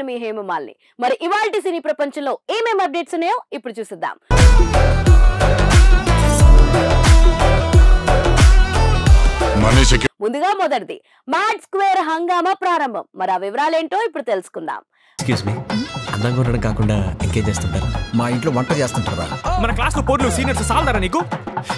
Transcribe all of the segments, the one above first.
నేను మీ హేమమాలిని. మరి ఇవాల్టి సినీ ప్రపంచంలో ఏమేం అప్డేట్స్ ఉన్నాయో ఇప్పుడు చూసేద్దాం. ముందుగా మొదటిది మ్యాడ్ స్క్వేర్ హంగామా ప్రారంభం. మరి ఆ వివరాలేంటో ఇప్పుడు తెలుసుకుందాం. ఎక్స్క్యూజ్ మీ, అందంగా ఉండడం కాకుండా ఇంకేం చేస్తుంటారు? మా ఇంట్లో వంట చేస్తుంటారా? మన క్లాస్ లో పోర్లు సీనియర్స్ సాల్దారా నీకు?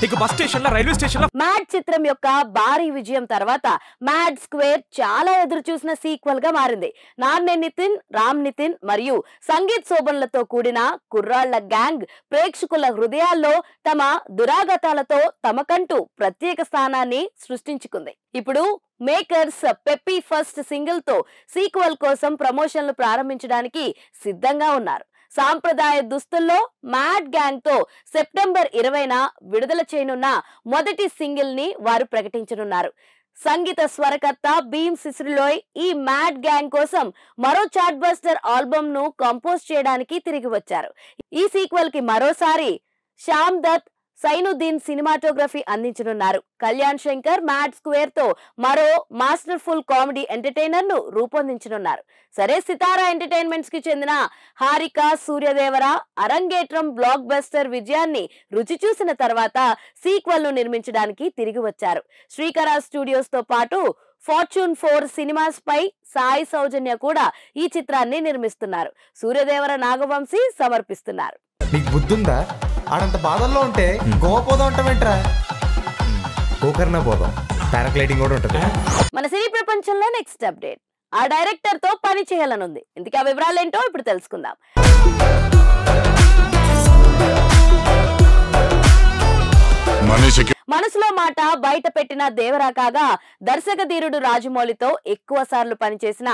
ఇక బస్ స్టేషన్ లో, రైల్వే స్టేషన్ లో మ్యాడ్ చిత్రం యొక్క భారీ విజయం తర్వాత మ్యాడ్ స్క్వేర్ చాలా ఎదురు చూసిన సీక్వెల్ గా మారింది. నాన్నే నితిన్, రామ్ నితిన్ మరియు సంగీత్ శోభన్లతో కూడిన కుర్రాళ్ల గ్యాంగ్ ప్రేక్షకుల హృదయాల్లో తమ దురాగతాలతో తమకంటూ ప్రత్యేక స్థానాన్ని సృష్టించుకుంది. ఇప్పుడు మేకర్స్ పెప్పీ ఫస్ట్ సింగిల్ తో సీక్వెల్ కోసం ప్రమోషన్లు ప్రారంభించడానికి సిద్ధంగా ఉన్నారు. సాంప్రదాయ దుస్తుల్లో మ్యాడ్ గ్యాంగ్ తో సెప్టెంబర్ 20న విడుదల చేయనున్న మొదటి సింగిల్ ని వారు ప్రకటించనున్నారు. సంగీత స్వరకర్త భీమ్ సిసిరోయ్ ఈ మ్యాడ్ గ్యాంగ్ కోసం మరో చార్ట్ బస్టర్ ఆల్బమ్ ను కంపోజ్ చేయడానికి తిరిగి వచ్చారు. ఈ సీక్వెల్ కి మరోసారి శ్యామ్ దత్, సైనుద్దీన్ సినిమాటోగ్రఫీ అందించనున్నారు. కళ్యాణ్ శంకర్ మ్యాడ్ స్క్వేర్ తో మరో మాస్టర్ఫుల్ కామెడీ ఎంటర్టైనర్ ను రూపొందించనున్నారు. సరే, సితారా ఎంటర్టైన్మెంట్స్ కి చెందిన హారిక సూర్యదేవర అరంగేట్రం బ్లాక్ బస్టర్ విజయాన్ని రుచి చూసిన తర్వాత సీక్వెల్ ను నిర్మించడానికి తిరిగి వచ్చారు. శ్రీకర స్టూడియోస్ తో పాటు ఫార్చ్యూన్ 4 సినిమాస్ పై సాయి సౌజన్య కూడా ఈ చిత్రాన్ని నిర్మిస్తున్నారు. సూర్యదేవర నాగవంశీ సమర్పిస్తున్నారు. నీకు బుద్ధుందా? ఆడంత బాధల్లో ఉంటే గోవా పోదాం అంటావేంట్రా? గోకర్ణ పోదాం, పారాగ్లైడింగ్ కూడా ఉంటుంది. మన సినీ ప్రపంచంలో నెక్స్ట్ అప్డేట్ ఆ డైరెక్టర్ తో పని చేయాలనుంది. ఇందుకే ఆ వివరాలేంటో ఇప్పుడు తెలుసుకుందాం. మనసులో మాట బయట పెట్టిన దేవరా కాగా దర్శక ధీరుడు రాజమౌళితో ఎక్కువ సార్లు పనిచేసిన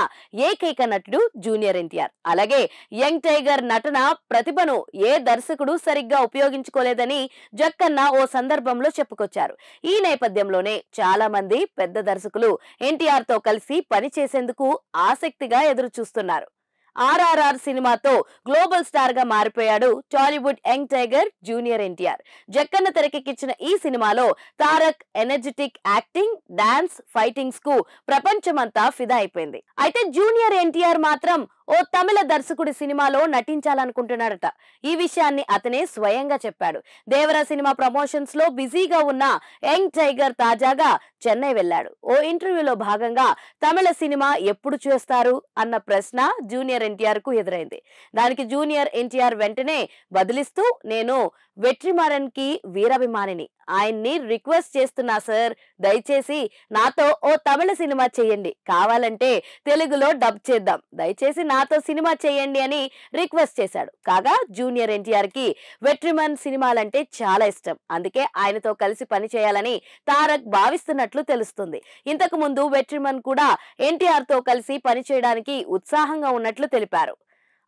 ఏకైక నటుడు జూనియర్ ఎన్టీఆర్. అలాగే యంగ్ టైగర్ నటన ప్రతిభను ఏ దర్శకుడు సరిగ్గా ఉపయోగించుకోలేదని జక్కన్న ఓ సందర్భంలో చెప్పుకొచ్చారు. ఈ నేపథ్యంలోనే చాలా మంది పెద్ద దర్శకులు ఎన్టీఆర్ తో కలిసి పనిచేసేందుకు ఆసక్తిగా ఎదురు చూస్తున్నారు. RRR సినిమాతో గ్లోబల్ స్టార్ గా మారిపోయాడు Tollywood young tiger junior NTR. Jakkanna తెరకెక్కించిన ఈ సినిమాలో Tarak energetic acting, dance, fightings కు ప్రపంచమంతా ఫిదా అయిపోయింది. అయితే జూనియర్ ఎన్టీఆర్ మాత్రం ఓ తమిళ దర్శకుడి సినిమాలో నటించాలనుకుంటున్నాడట. ఈ విషయాన్ని అతనే స్వయంగా చెప్పాడు. దేవరా సినిమా ప్రమోషన్స్ లో బిజీగా ఉన్న యంగ్ టైగర్ తాజాగా చెన్నై వెళ్లాడు. ఓ ఇంటర్వ్యూలో భాగంగా తమిళ సినిమా ఎప్పుడు చేస్తారు అన్న ప్రశ్న జూనియర్ ఎన్టీఆర్ కు ఎదురైంది. దానికి జూనియర్ ఎన్టీఆర్ వెంటనే బదిలిస్తూ, నేను వెట్రిమారన్ కి వీరాభిమానిని, ఆయన్ని రిక్వెస్ట్ చేస్తున్నా సార్, దయచేసి నాతో ఓ తమిళ సినిమా చేయండి, కావాలంటే తెలుగులో డబ్ చేద్దాం, దయచేసి నాతో సినిమా చేయండి అని రిక్వెస్ట్ చేశాడు. కాగా జూనియర్ ఎన్టీఆర్ కి వెట్రిమన్ సినిమాలంటే చాలా ఇష్టం. అందుకే ఆయనతో కలిసి పని చేయాలని తారక్ భావిస్తున్నట్లు తెలుస్తుంది. ఇంతకు ముందు వెట్రిమన్ కూడా ఎన్టీఆర్ తో కలిసి పని చేయడానికి ఉత్సాహంగా ఉన్నట్లు తెలిపారు.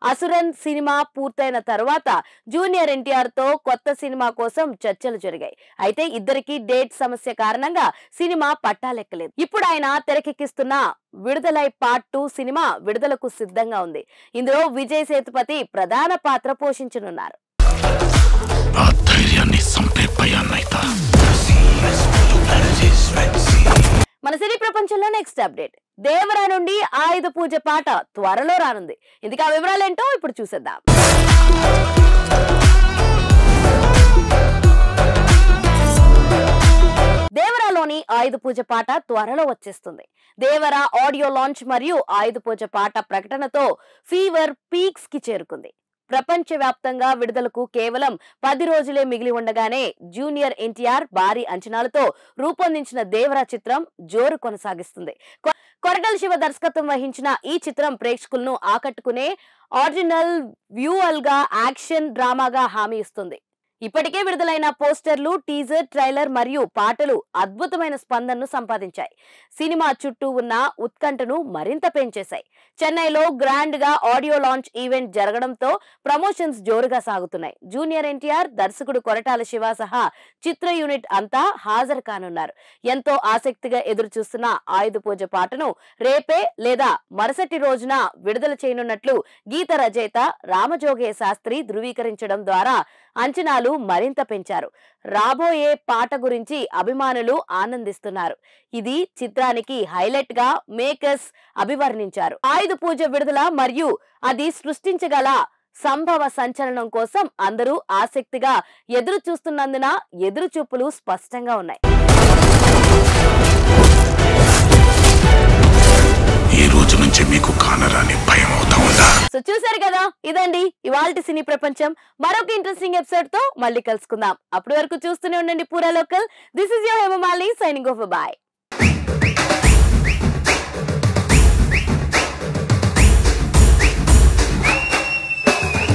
అసురన్ సినిమా పూర్తయిన తర్వాత జూనియర్ ఎన్టీఆర్ తో కొత్త సినిమా కోసం చర్చలు జరిగాయి. అయితే ఇద్దరికి డేట్ సమస్య కారణంగా సినిమా పట్టాలెక్కలేదు. ఇప్పుడు ఆయన తెరకెక్కిస్తున్న విడుదలై పార్ట్ 2 సినిమా విడుదలకు సిద్ధంగా ఉంది. ఇందులో విజయ్ సేతుపతి ప్రధాన పాత్ర పోషించనున్నారు. మన సినీ ప్రపంచంలో నెక్స్ట్ అప్డేట్ దేవరా నుండి ఆయుధ పూజ పాట త్వరలో రానుంది. ఇందుకు ఆ వివరాలేంటో ఇప్పుడు చూసేద్దాం. దేవరాలోని ఆయుధ పూజ పాట త్వరలో వచ్చేస్తుంది. దేవరా ఆడియో లాంచ్ మరియు ఆయుధ పూజ పాట ప్రకటనతో ఫీవర్ పీక్స్ కి చేరుకుంది. ప్రపంచవ్యాప్తంగా విడుదలకు కేవలం 10 రోజులే మిగిలి ఉండగానే జూనియర్ ఎన్టీఆర్ భారీ అంచనాలతో రూపొందించిన దేవరా చిత్రం జోరు కొనసాగిస్తుంది. కొరటల శివ దర్శకత్వం వహించిన ఈ చిత్రం ప్రేక్షకులను ఆకట్టుకునే ఆరిజినల్ వ్యూవల్ గా యాక్షన్ డ్రామాగా హామీ ఇస్తుంది. ఇప్పటికే విడుదలైన పోస్టర్లు, టీజర్, ట్రైలర్ మరియు పాటలు అద్భుతమైన స్పందనను సంపాదించాయి. సినిమా చుట్టూ ఉన్న ఉత్కంఠను మరింత పెంచేశాయి. చెన్నైలో గ్రాండ్ గా ఆడియో లాంచ్ ఈవెంట్ జరగడంతో ప్రమోషన్స్ జోరుగా సాగుతున్నాయి. జూనియర్ ఎన్టీఆర్, దర్శకుడు కొరటాల శివ సహా చిత్ర యూనిట్ అంతా హాజరు కానున్నారు. ఎంతో ఆసక్తిగా ఎదురు చూస్తున్న ఆయుధ పూజ పాటను రేపే లేదా మరుసటి రోజున విడుదల చేయనున్నట్లు గీత రచయిత రామజోగయ్య శాస్త్రి ధృవీకరించడం ద్వారా అంచనాలు మరింత పెంచారు. రాబోయే పాట గురించి అభిమానులు ఆనందిస్తున్నారు. ఇది చిత్రానికి హైలైట్ గా మేకర్స్ అభివర్ణించారు. ఆయుధ పూజ విడుదల మరియు అది సృష్టించగల సంభవ సంచలనం కోసం అందరూ ఆసక్తిగా ఎదురు చూస్తున్నందున ఎదురుచూపులు స్పష్టంగా ఉన్నాయి. ఈ రోజు నుంచి మీకు కానరాని భయం అవుతా ఉందా? సో చూసారు కదా, ఇదండి ఇవాల్టి సినీ ప్రపంచం. మరొక ఇంట్రెస్టింగ్ ఎపిసోడ్ తో మళ్ళీ కలుసుకుందాం. అప్పటి వరకు చూస్తూనే ఉండండి పూరా local. This is your Hemamalini signing off. By.